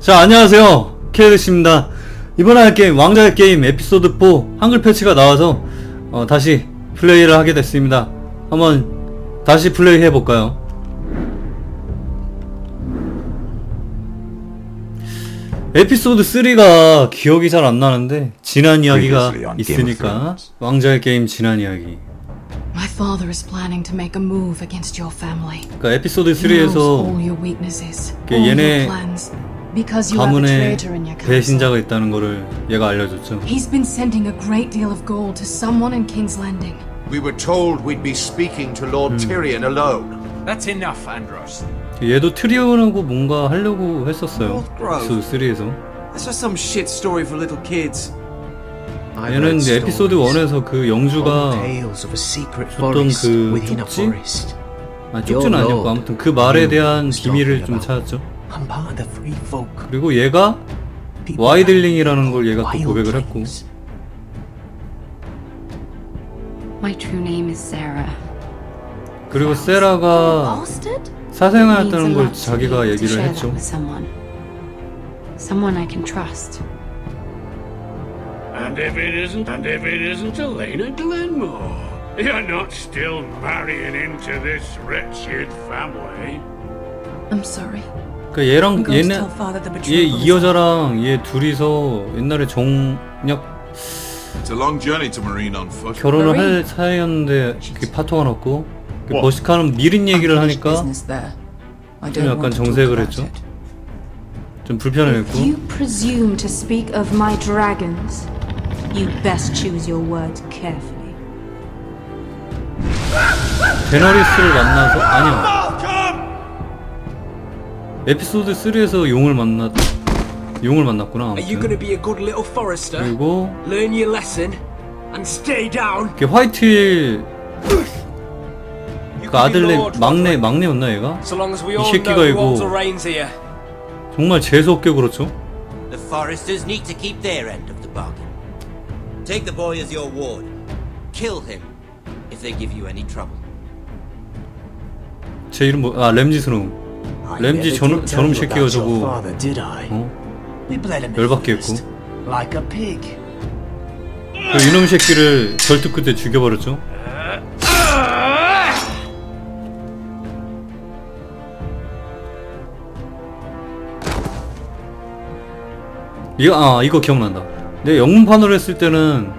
자, 안녕하세요, 케이드씨입니다. 이번에 할 게임 왕좌의 게임 에피소드4 한글 패치가 나와서 다시 플레이를 하게 됐습니다. 한번 다시 플레이 해볼까요? 에피소드 3가 기억이 잘 안 나는데 지난 이야기가 있으니까 왕좌의 게임 지난 이야기. My father is planning to make a move against your family. 그러니까 에피소드 3에서 얘네 가문에 배신자가 있다는 거를 얘가 알려줬죠. He's been sending a great deal of gold to someone in King's Landing. We were told we'd be speaking to Lord Tyrion alone. That's enough, Andros. 얘도 트리온하고 뭔가 하려고 했었어요. 에피소드 3에서. That's just some shit story for little kids. 얘는 에피소드 1에서 그 영주가 줬던 그 쪽지? 아니, 쪽지는 아니었고 아무튼 그 말에 대한 비밀을 좀 찾았죠. 그리고 얘가 와이들링이라는 걸 얘가 또 고백을 했고. My true name is Sarah. 그리고 세라가 사생아였다는 걸 자기가 얘기를 했죠. Someone I can trust. And if it isn't Elena Glenmore, you're not still marrying into this wretched family. I'm sorry. 그러니까 얘랑 얘는 이 여자랑 얘 둘이서 옛날에 결혼을 할 사이였는데 그 파토가 났고 그 버식하는 미린 얘기를 하니까 좀 약간 정색을 했죠. 좀 불편했고. If you presume to speak of my dragons, you best choose your words carefully. 대너리스를 만나서 아니요. 에피소드 3에서 용을 만났구나. 아무튼. 그리고 이렇게 화이트힐 그 아들내 막내였나 얘가? 이 새끼가 이거 정말 재수없게 그렇죠? The foresters need to keep their end of the bargain. Take the boy as your ward. Kill him if they give you any trouble. 제 이름 뭐? 아, 램지 스노우. 램지 저놈 새끼가 저거 열받게 했고 그 이놈 새끼를 절뚝 끝에 죽여버렸죠. 이거 기억난다. 내가 영문판으로 했을 때는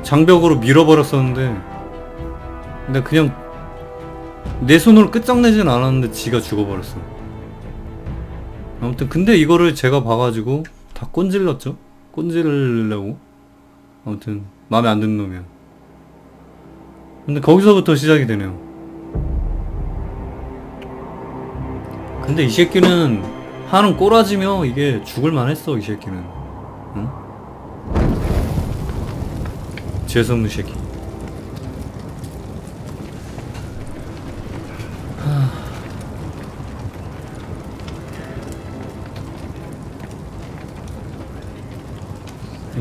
장벽으로 밀어버렸었는데 근데 그냥 내 손으로 끝장내진 않았는데 지가 죽어버렸어. 아무튼 근데 이거를 제가 봐가지고 다 꼰질렀죠. 꼰질려고. 아무튼 마음에 안 드는 놈이야. 근데 거기서부터 시작이 되네요. 근데 이 새끼는 하는 꼬라지며 이게 죽을만 했어. 이 새끼는. 응? 재수없는 새끼.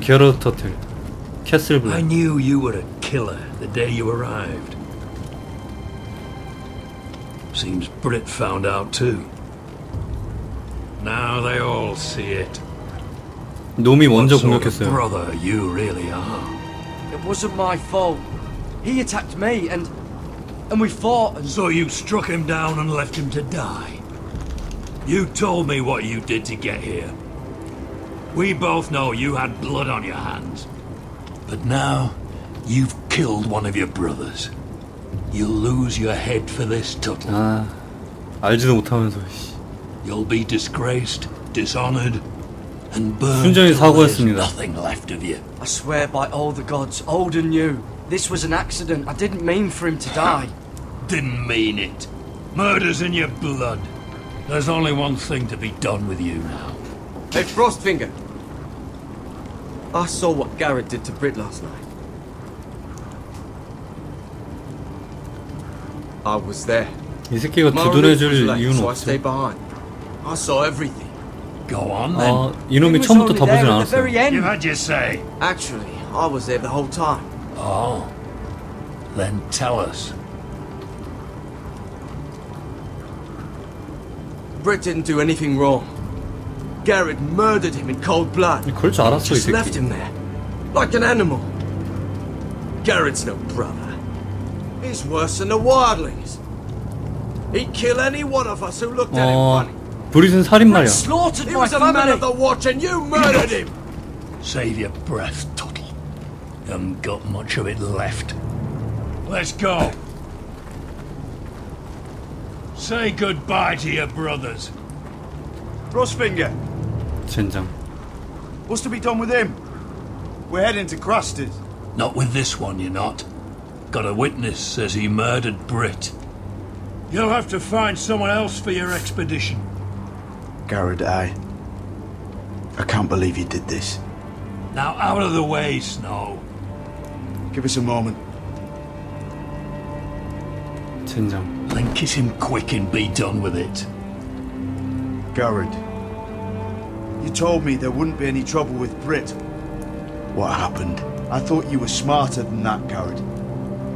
게러트 터틀, 캐슬 블랙. I knew you were a killer the day you arrived. Seems Brit found out too. Now they all see it. 놈이 먼저 공격했어요. Brother, you really are. It wasn't my fault. He attacked me and we fought and... So you struck him down and left him to die. You told me what you did to get here. We both know you had blood on your hands. But now, you've killed one of your brothers. You'll lose your head for this, Tuttle. 아, 알지도 못하면서. You'll be disgraced, dishonored, and burned 순전히 till there's 사고했습니다. nothing left of you. I swear by all the gods, old and new, this was an accident. I didn't mean for him to die. Didn't mean it. Murder's in your blood. There's only one thing to be done with you now. Hey, Frostfinger. I saw what Garrett did to Brit last night. I was there. 이 새끼가 두둔해줄 이유는 so I 없어. stayed behind. I saw everything. Go on then. 이놈이 처음부터 다 보진 않았어. You had your say. Actually, I was there the whole time. Oh. Then tell us. Brit didn't do anything wrong. Garrett murdered him in cold blood. 그럴 줄 알았어, 이 Just 새끼. left him there, like an animal. Garrett's no brother. He's worse than the wildlings. He'd kill any one of us who looked at him funny. 브릿은 살인마야. Slaughtered my family. He was a man of the watch, and you murdered him. Save your breath, Tuttle. You haven't got much of it left. Let's go. Say goodbye to your brothers. Frostfinger. 젠장. What's to be done with him? We're heading to Cruster's. Not with this one, you're not. Got a witness says he murdered Britt. You'll have to find someone else for your expedition. Garrett, I can't believe you did this. Now out of the way, Snow. Give us a moment. 젠장. Then kiss him quick and be done with it. Garrett, you told me there wouldn't be any trouble with Britt. What happened? I thought you were smarter than that, Garrett.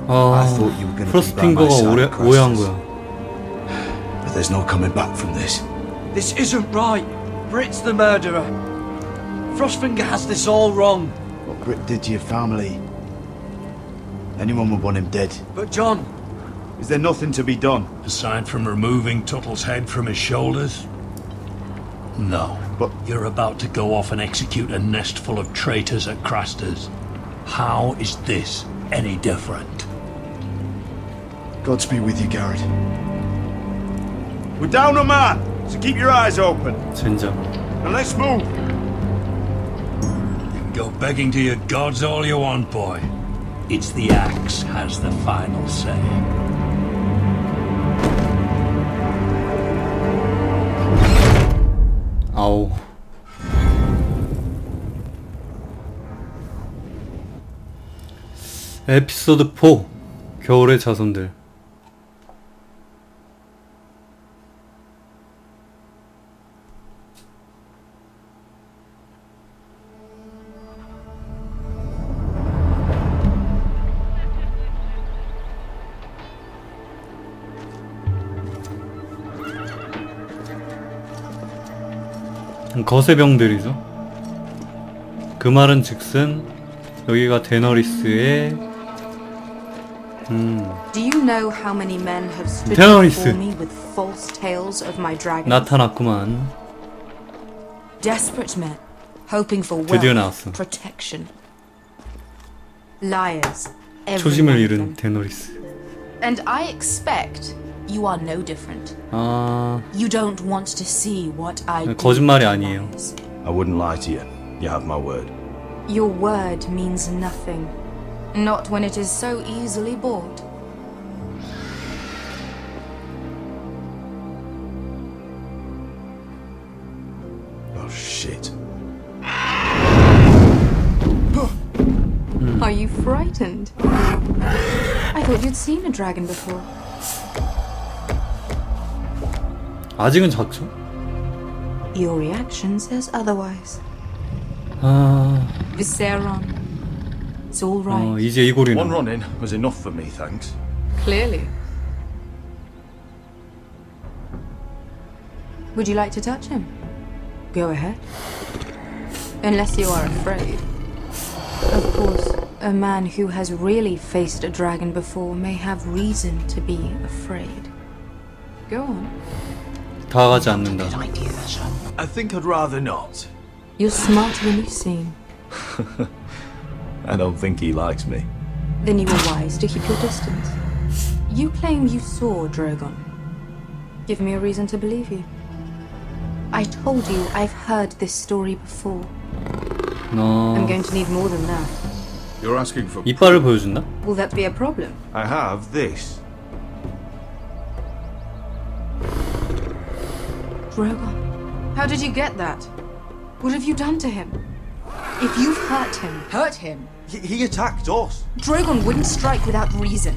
I thought you were going to be by my side, 오해한 거야. But there's no coming back from this. This isn't right. Britt's the murderer. Frostfinger has this all wrong. What Britt did to your family, anyone would want him dead. But John... Is there nothing to be done? Aside from removing Tuttle's head from his shoulders? No. But you're about to go off and execute a nest full of traitors at Craster's. How is this any different? Godspeed with you, Garrett. We're down a man, so keep your eyes open. 젠장. And let's move. You can go begging to your gods all you want, boy. It's the axe has the final say. 아우. 에피소드 4 겨울의 자손들. 거세병들이죠. 그 말은 즉슨 여기가 대너리스의 Do you know how many men have stood 대너리스 before me with false tales of my dragons? 나타났구만. Desperate men, hoping for 드디어 wealth, 나왔어. protection. Liars, every 초심을 one of 잃은 them. 대너리스. And I expect you are no different. 아, You don't want to see what I do. 거짓말이 아니에요. I wouldn't lie to you. You have my word. Your word means nothing. Not when it is so easily bought. Oh, shit. Are you frightened? I thought you'd seen a dragon before. 아직은 작죠? Your reaction says otherwise. 아, Visceron. It's all right. 이제 이 고리는. One run-in was enough for me, thanks. Clearly. Would you like to touch him? Go ahead. Unless you are afraid. Of course, a man who has really faced a dragon before may have reason to be afraid. Go on. 다가가지 않는다. I think I'd rather not. You're smarter than you seem. I don't think he likes me. Then you were wise to keep your distance. You claim you saw Drogon. Give me a reason to believe you. I told you I've heard this story before. I'm going to need more than that. You're asking for 이빨을 보여준다? Will that be a problem? I have this. Drogon. How did you get that? What have you done to him? If you've hurt him. He attacked us. Drogon wouldn't strike without reason.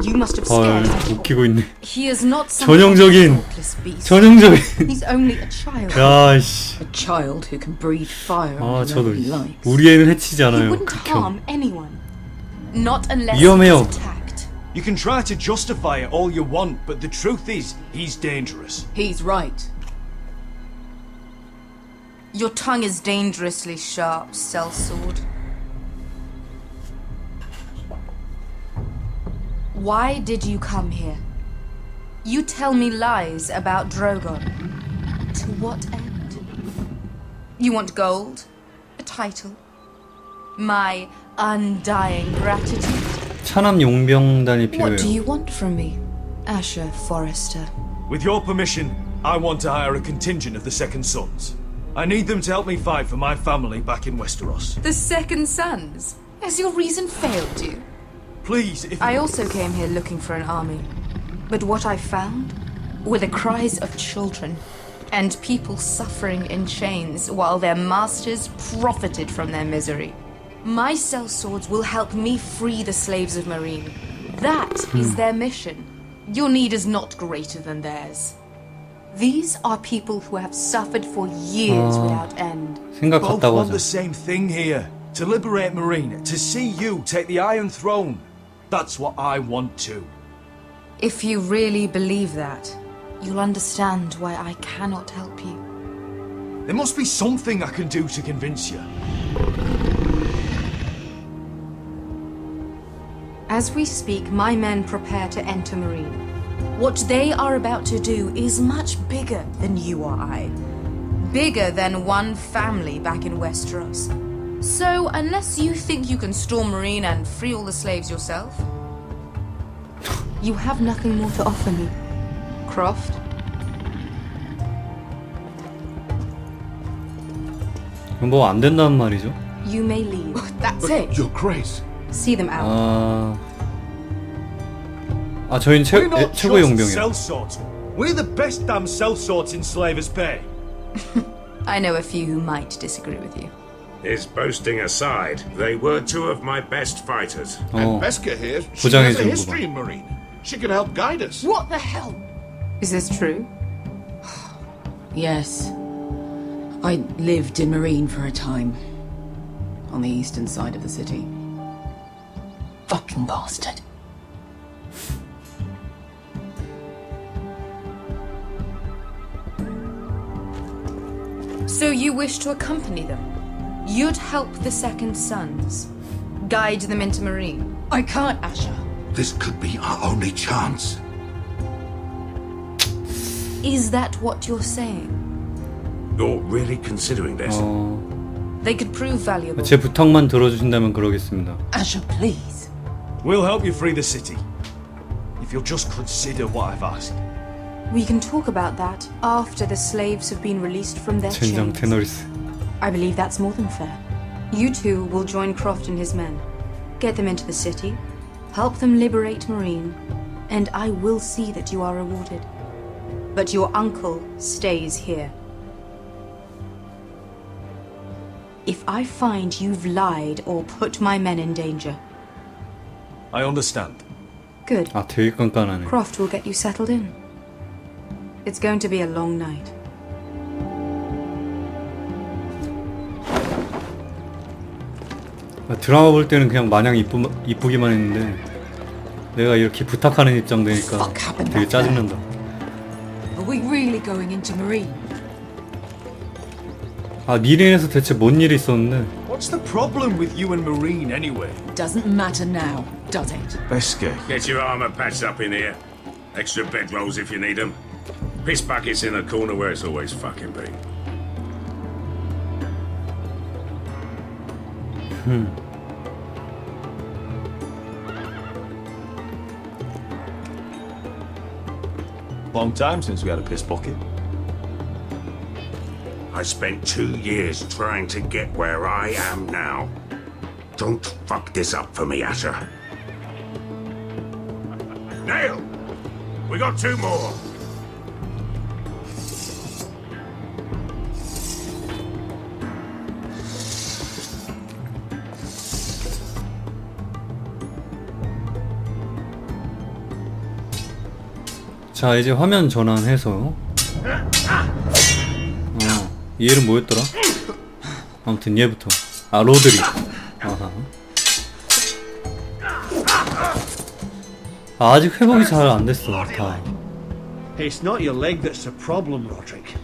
You must have 헐, scared him. 웃기고 있네. He is not some 전형적인 thoughtless beast. 전형적인. He's only a child. 야, 씨. A child who can breathe fire 아, whenever 저도 he likes. 우리 애는 해치지 He 않아요. wouldn't 극혐. harm anyone. Not unless 위험해요. he's attacked. You can try to justify it all you want, but the truth is, he's dangerous. He's right. Your tongue is dangerously sharp, sellsword. Why did you come here? You tell me lies about Drogon. To what end? You want gold? A title? My undying gratitude? 찬암 용병단이 필요해요. What do you want from me, Asher Forrester? With your permission, I want to hire a contingent of the Second Sons. I need them to help me fight for my family back in Westeros. The Second Sons? Has your reason failed you? Please, if... I also came here looking for an army. But what I found were the cries of children and people suffering in chains while their masters profited from their misery. My sellswords will help me free the slaves of Meereen. That is their mission. Your need is not greater than theirs. These are people who have suffered for years without end. Both want the same thing here. To liberate Meereen, to see you take the Iron Throne. That's what I want too. If you really believe that, you'll understand why I cannot help you. There must be something I can do to convince you. As we speak, my men prepare to enter Meereen. What they are about to do is much bigger than you or I. Bigger than one family back in Westeros. So, unless you think you can storm Meereen and free all the slaves yourself, you have nothing more to offer me, Croft. 뭐 안 된다는 말이죠? You may leave. That's it. Your Grace. See them out. 저희는 최고의 용병이에요. We're the best damn sellswords in Slavers Bay. I know a few who might disagree with you. His boasting aside, they were two of my best fighters. And Beskha here, she has a history in Meereen. She can help guide us. What the hell? Is this true? Yes. I lived in Meereen for a time. On the eastern side of the city. Fucking bastard. So you wish to accompany them? You'd help the Second Sons? Guide them into Meereen? I can't, Asher. This could be our only chance. Is that what you're saying? You're really considering this? They could prove valuable. 제 부탁만 들어주신다면 그러겠습니다. Asher, please. We'll help you free the city. If you'll just consider what I've asked. We can talk about that after the slaves have been released from their 젠장 chains. 대너리스. I believe that's more than fair. You two will join Croft and his men. Get them into the city. Help them liberate Meereen. And I will see that you are rewarded. But your uncle stays here. If I find you've lied or put my men in danger. I understand. Good. 되게 깐깐하네. Croft will get you settled in. It's going to be a long night. 드라마 볼 때는 그냥 마냥 이쁘기만 했는데 내가 이렇게 부탁하는 입장 되니까 되게 짜증난다. Are we really going into Meereen? 미린에서 대체 뭔 일이 있었는데? What's the problem with you and Meereen anyway? Doesn't matter now, does it? Beskha. Get your armor patched up in here. Extra bedrolls if you need them. Piss buckets in a corner where it's always fucking been. Long time since we had a piss bucket. I spent 2 years trying to get where I am now. Don't fuck this up for me, Asher. Nail! We got 2 more. 자, 이제 화면 전환해서 얘 이름 뭐였더라? 아무튼 얘부터. 로드리. 아직 회복이 잘 안 됐어. 다. It's not your leg that's the problem, Roderick.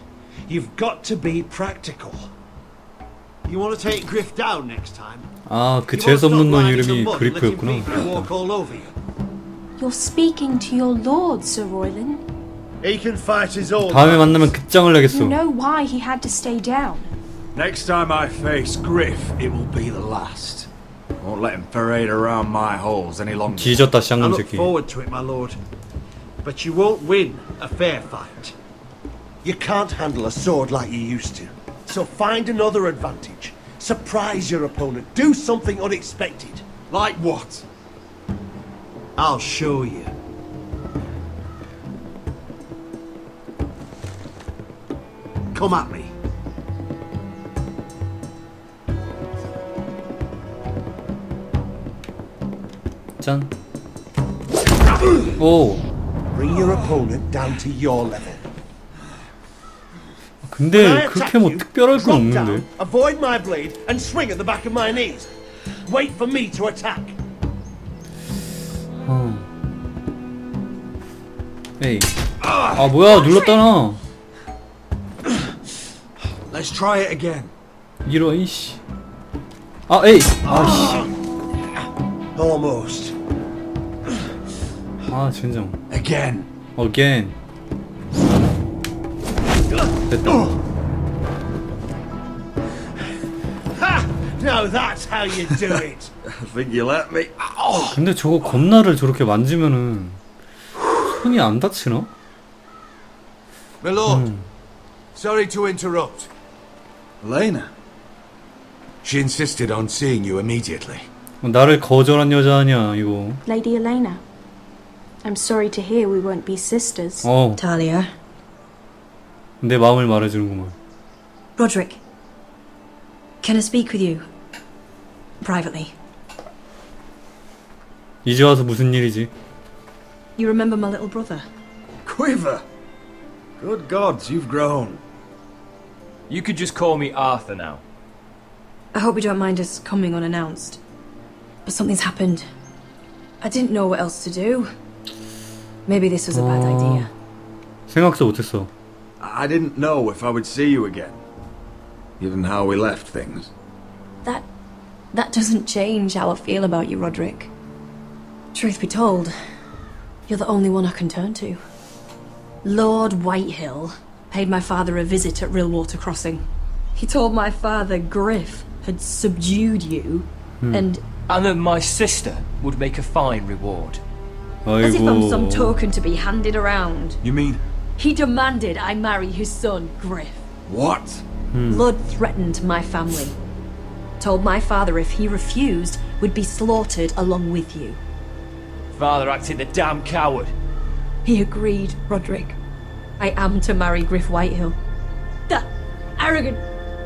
You've got to be practical. You want to take Griff down next time? 아, 그 재수없는 놈 이름이 그리프였구나. You're speaking to your lord, Sir Royland. He can fight his own. 다음에 만나면 끝장을 내겠어. You know why he had to stay down. Next time I face Griff, it will be the last. Won't let him parade around my halls any longer. 뒤졌다 I 쌍놈 look 새끼. forward to it, my lord. But you won't win a fair fight. You can't handle a sword like you used to. So find another advantage. Surprise your opponent. Do something unexpected. Like what? I'll show you. Come at me. 짠. 오. Bring your opponent down to your level. 근데 그렇게 뭐 특별할 건 없는데. Avoid my blade and swing at the back of my knees. Wait for me to attack. 에이. 아 뭐야 눌렀잖아. Let's try it again. 이런 이씨. 아 에이. 아씨. Almost. 아 젠장. Again. Again. 됐다. Now that's how you do it. I think you let me. 근데 저거 겁나를 저렇게 만지면은 손이 안 다치나? My lord, sorry to interrupt. Elena. She insisted on seeing you immediately. 나를 거절한 여자 아니야 이거. Lady Elena, I'm sorry to hear we won't be sisters. Talia. 내 마음을 말해주는구만. Roderick, can I speak with you? Privately. 이제 와서 무슨 일이지? You remember my little brother? Quiver. Good gods, you've grown. You could just call me Arthur now. I hope you don't mind us coming unannounced. But something's happened. I didn't know what else to do. Maybe this was a bad idea. 생각도 못했어. I didn't know if I would see you again, given how we left things. That doesn't change how I feel about you, Roderick. Truth be told, you're the only one I can turn to. Lord Whitehill paid my father a visit at Rillwater Crossing. He told my father Griff had subdued you, and that my sister would make a fine reward. as if I'm some token to be handed around. You mean? He demanded I marry his son, Griff. What? Blood threatened my family. Told my father if he refused, we'd be slaughtered along with you. Father acted the damn coward. He agreed, Roderick. I am to marry Griff Whitehill. That arrogant,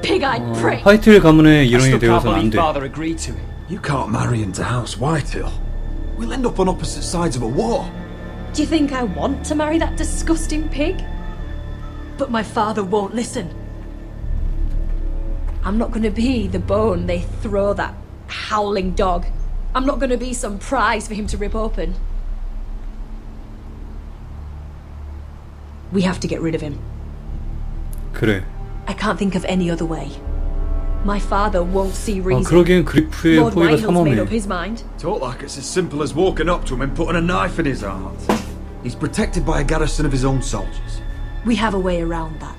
pig-eyed prick. 화이트힐 가문의 일원이 되어서는 안 돼. Father agreed to it. You can't marry into House Whitehill. We'll end up on opposite sides of a war. Do you think I want to marry that disgusting pig? But my father won't listen. I'm not going to be the bone they throw that howling dog. I'm not going to be some prize for him to rip open. We have to get rid of him. 그래. I can't think of any other way. My father won't see reason. 그러기엔 그리프의 Lord 포기가 Whitehill's made 삼엄해. up his mind. Talk like it's as simple as walking up to him and putting a knife in his heart. He's protected by a garrison of his own soldiers. We have a way around that.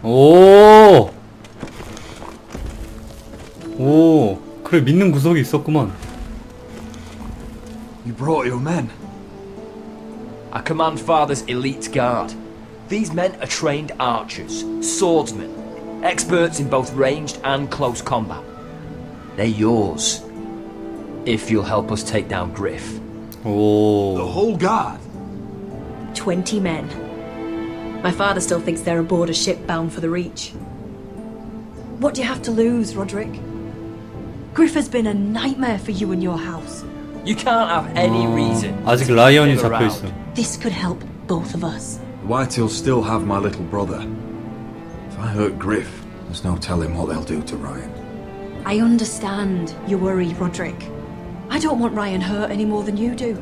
오, 그래 믿는 구석이 있었구만. You brought your men. I command Father's elite guard. These men are trained archers, swordsmen, experts in both ranged and close combat. They're yours, if you'll help us take down Griff. 오. The whole guard? 20 men. My father still thinks they're aboard a ship bound for the Reach. What do you have to lose, Roderick? Griff has been a nightmare for you and your house. You can't have any reason. 아직 라이언이 잡혀 있어. This could help both of us. The Whitehills still have my little brother. If I hurt Griff, there's no telling what they'll do to Ryan. I understand your worry, Roderick. I don't want Ryan hurt any more than you do.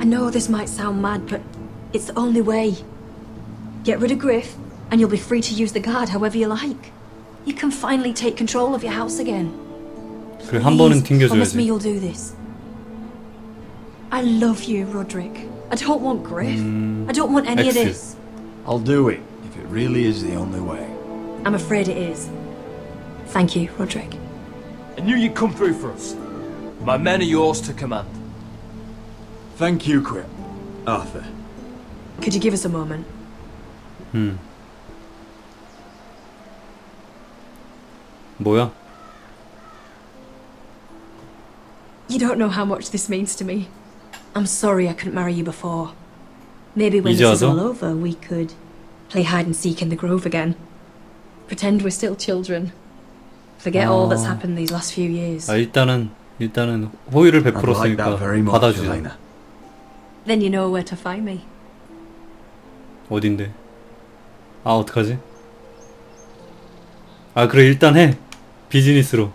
I know this might sound mad, but it's the only way. Get rid of Griff, and you'll be free to use the guard however you like. You can finally take control of your house again. 그래, 한 번은 Promise me 튕겨줘야지. you'll do this. I love you, Roderick. I don't want Griff. I don't want any of this. I'll do it, if it really is the only way. I'm afraid it is. Thank you, Roderick. I knew you'd come through for us. My men are yours to command. Thank you, Crip. Arthur. Could you give us a moment? 뭐야? You don't know how much this means to me. I'm sorry I couldn't marry you before. Maybe when 이제 this is 와서? all over, we could play hide and seek in the grove again. Pretend we're still children. Forget all that's happened these last few years. 아, 일단은 호의를 I'd like that 베풀었으니까 very much, 받아주자. Elena. Then you know where to find me. 어딘데? 아, 어떡하지? 아, 그래, 일단 해. 비즈니스로.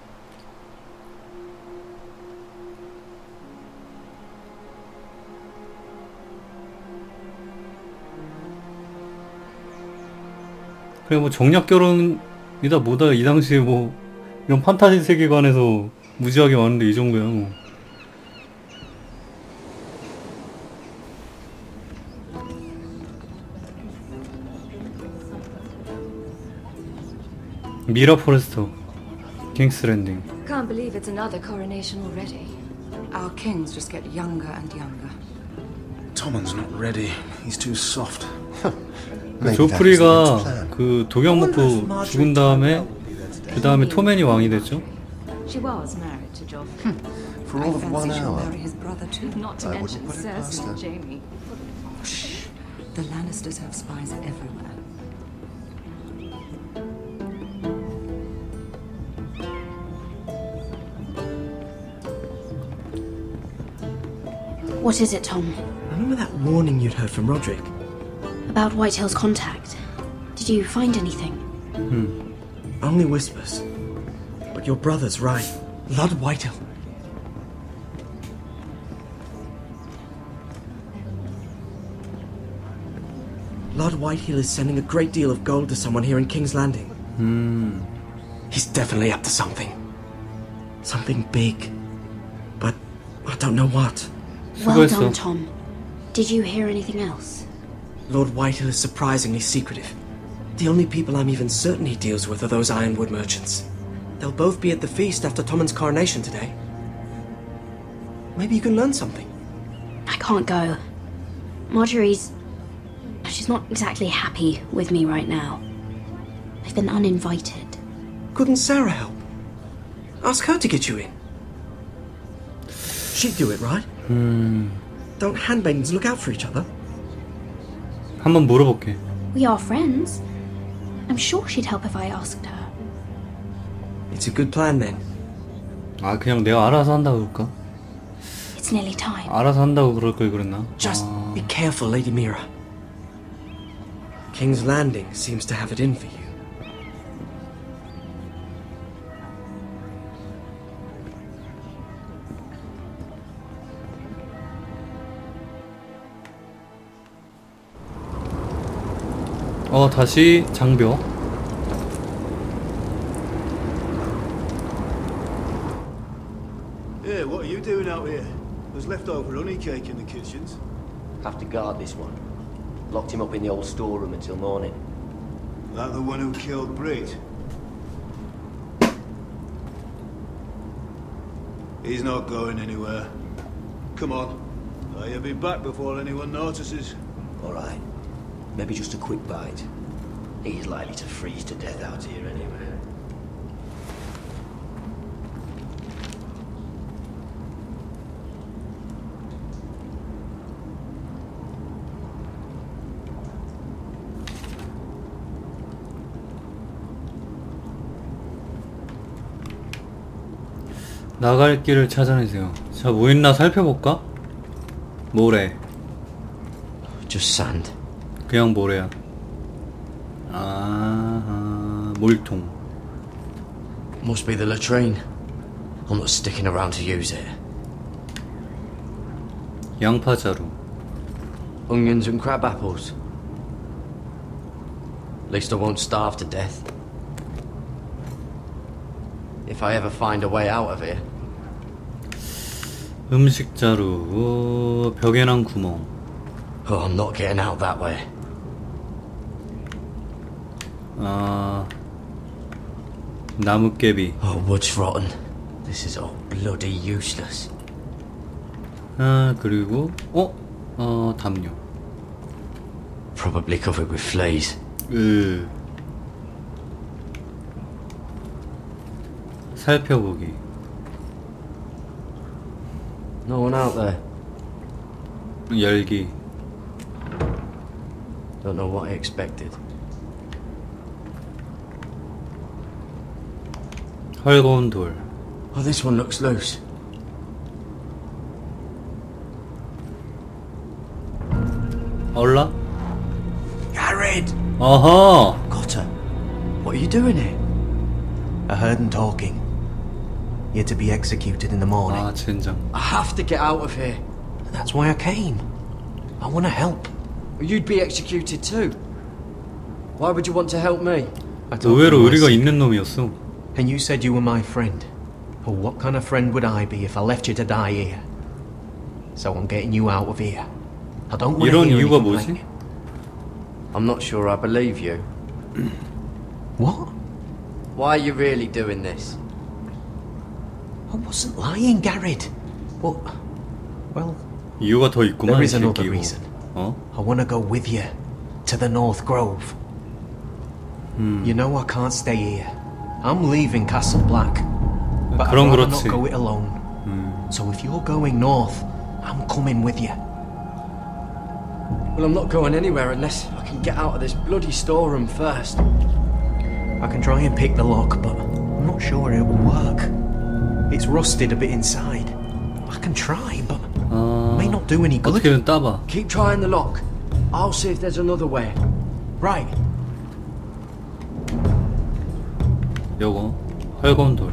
그래, 뭐 정략 결혼이다 뭐다 이 당시에 뭐 이런 판타지 세계관에서 무지하게 많은데 이 정도야 뭐. 미라 포레스터 킹스 랜딩. Can't believe it's another coronation already. Our kings just get younger and younger. Tommen's not ready. He's too soft. 조프리가 그 독약 먹고 죽은 다음에 그 다음에 토맨이 왕이 됐죠. She was married to Joffrey. For all of 1 hour. Marry his brother too. Not to mention Cersei and Jaime. Shh. The Lannisters have spies everywhere. What is it, Tom? Remember that warning you'd heard from Roderick? About Whitehill's contact. Did you find anything? Only whispers. But your brother's right. Lord Whitehill. Lord Whitehill is sending a great deal of gold to someone here in King's Landing. He's definitely up to something. Something big. But I don't know what. Well done, Tom. Did you hear anything else? Lord Whitehill is surprisingly secretive. The only people I'm even certain he deals with are those ironwood merchants. They'll both be at the feast after Tommen's coronation today. Maybe you can learn something. I can't go. She's not exactly happy with me right now. I've been uninvited. Couldn't Sarah help? Ask her to get you in. She'd do it, right? Don't handmaidens look out for each other? 한번 물어볼게. We are friends. I'm sure she'd help if I asked her. It's a good plan then. 아, 그냥 내가 알아서 한다고 그럴까? It's nearly time. 알아서 한다고 그럴 걸 그랬나? Just be careful, Lady Mira. King's Landing seems to have it in for you. 다시 장벽. Hey, what are you doing out here? There's leftover honey cake in the kitchens. Have to guard this one. Locked him up in the old storeroom until morning. That the one who killed Brit? He's not going anywhere. Come on. You'll be back before anyone notices. All right. Maybe just a quick bite. He's likely to freeze to death out here anyway. 나갈 길을 찾아내세요. 자, 뭐 있나 살펴볼까? 모래. Just sand. 그냥 모래야. 아, 물통. Must be the latrine. I'm not sticking around to use it. 양파자루. Onions and crab apples. At least I won't starve to death. If I ever find a way out of here. 음식 자루, 벽에 난 구멍. Oh, I'm not getting out that way. 나뭇개비. Oh, wood's rotten. This is all bloody useless. 그리고 담요. Probably covered with fleas. 살펴보기. No one out there. 열기. Don't know what I expected. 헐거운 돌. Oh, this one looks loose. 얼라? Garrett! 어허! Cotter, What are you doing here? I heard him talking. You're to be executed in the morning. 젠장. I have to get out of here. That's why I came. I want to help. You'd be executed too. Why would you want to help me? 의외로 의리가 있는 놈이었어. And you said you were my friend. Well, what kind of friend would I be if I left you to die here? So I'm getting you out of here. I don't want to 이런 hear 이유가 any 뭐지? complaining. I'm not sure I believe you. What? Why are you really doing this? I wasn't lying, Garrett. But, well, 이유가 더 있구만. there is another 새끼. reason. I want to go with you to the North Grove. You know I can't stay here. I'm leaving Castle Black. But I'd rather not go it alone. So if you're going north, I'm coming with you. Well, I'm not going anywhere unless I can get out of this bloody storeroom first. I can try and pick the lock, but I'm not sure it will work. It's rusted a bit inside. I can try, but it may not do any good. 어떻게든 따봐. Keep trying the lock. I'll see if there's another way. Right. 요거 헐거운 돌.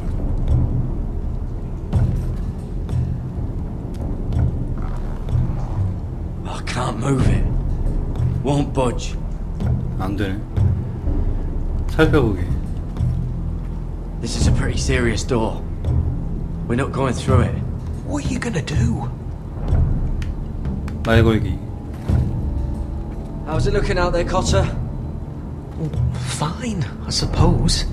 I can't move it. Won't budge. 안 되네. 살펴보기. This is a pretty serious door. We're not going through it. What are you gonna do? 말 걸기. How's it looking out there, Cotter? Fine, I suppose.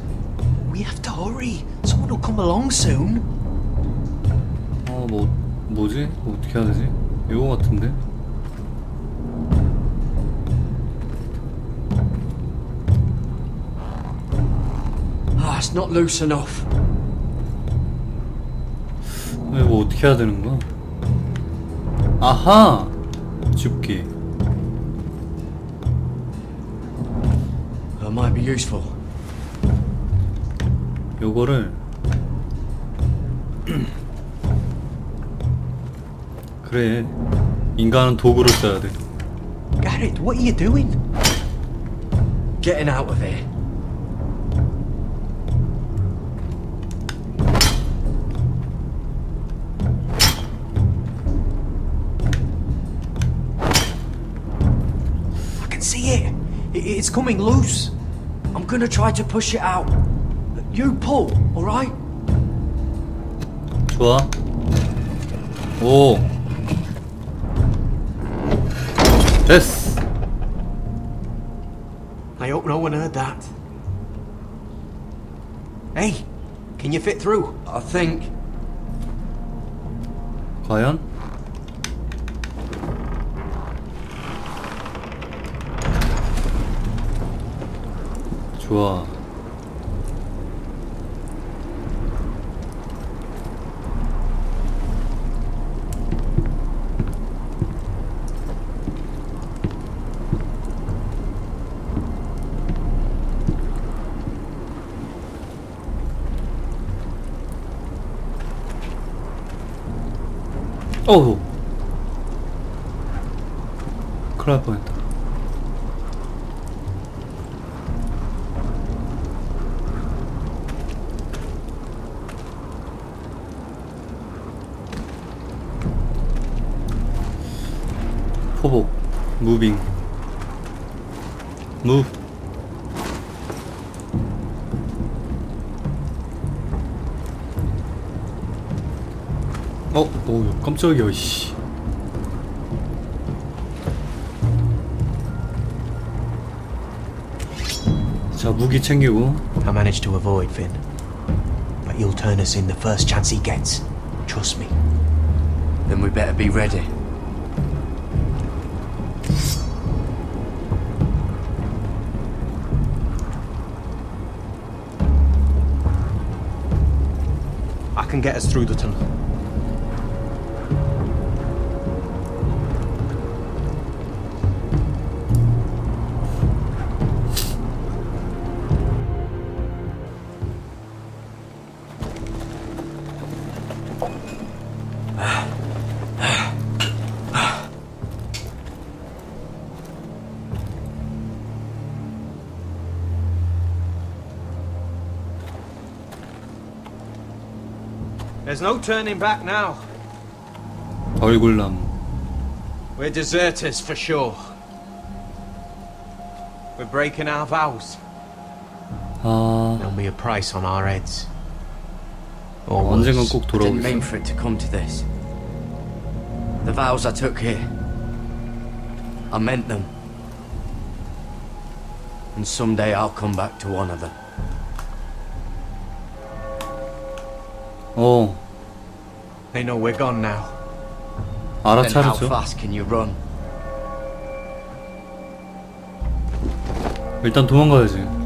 We have to hurry. Someone will come along soon. 뭐지? 어떻게 해야 되지? 이거 같은데? Ah, it's not loose enough. 이거 어떻게 해야 되는 거야? 아하! 줍기. That might be useful. 요거를 그래. 인간은 도구를 써야 돼. Garrett, what are you doing? Getting out of here. I can see it. It's coming loose. I'm gonna try to push it out. You pull, alright? 좋아. 오. 됐어. I hope no one heard that. Hey, can you fit through? I think. 과연? 좋아. 어후. 큰일 날 뻔했다. 포복. 무빙. 무브. 오, 깜짝이야, 씨. 자, 무기 챙기고. I managed to avoid Finn, but you'll turn us in the first chance he gets. Trust me. Then we better be ready. I can get us through the tunnel. There's no turning back now. 얼굴남. We're deserters for sure. We're breaking our vows. There'll be a price on our heads. 언젠간 꼭 I didn't 돌아오겠어. mean for it to come to this. The vows I took here, I meant them. And someday I'll come back to one of them. They know we're gone now. Then how 알아차렸죠. fast can you run? 일단 도망가야지.